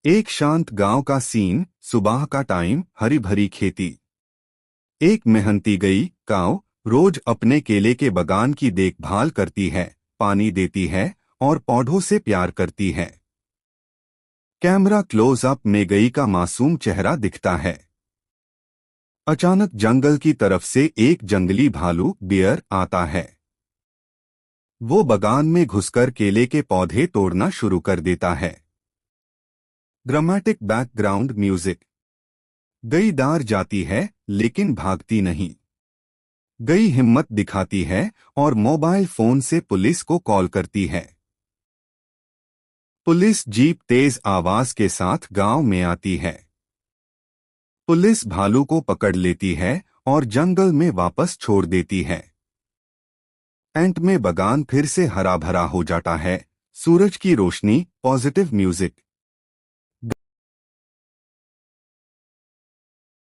एक शांत गांव का सीन, सुबह का टाइम, हरी भरी खेती। एक मेहनती गई काऊ रोज अपने केले के बगान की देखभाल करती है, पानी देती है और पौधों से प्यार करती है। कैमरा क्लोजअप में गई का मासूम चेहरा दिखता है। अचानक जंगल की तरफ से एक जंगली भालू बियर आता है। वो बगान में घुसकर केले के पौधे तोड़ना शुरू कर देता है। Dramatic background music. गई दार जाती है लेकिन भागती नहीं। गई हिम्मत दिखाती है और मोबाइल फोन से पुलिस को कॉल करती है। पुलिस जीप तेज आवाज के साथ गांव में आती है। पुलिस भालू को पकड़ लेती है और जंगल में वापस छोड़ देती है। एंड में बगान फिर से हरा भरा हो जाता है। सूरज की रोशनी, पॉजिटिव म्यूजिक।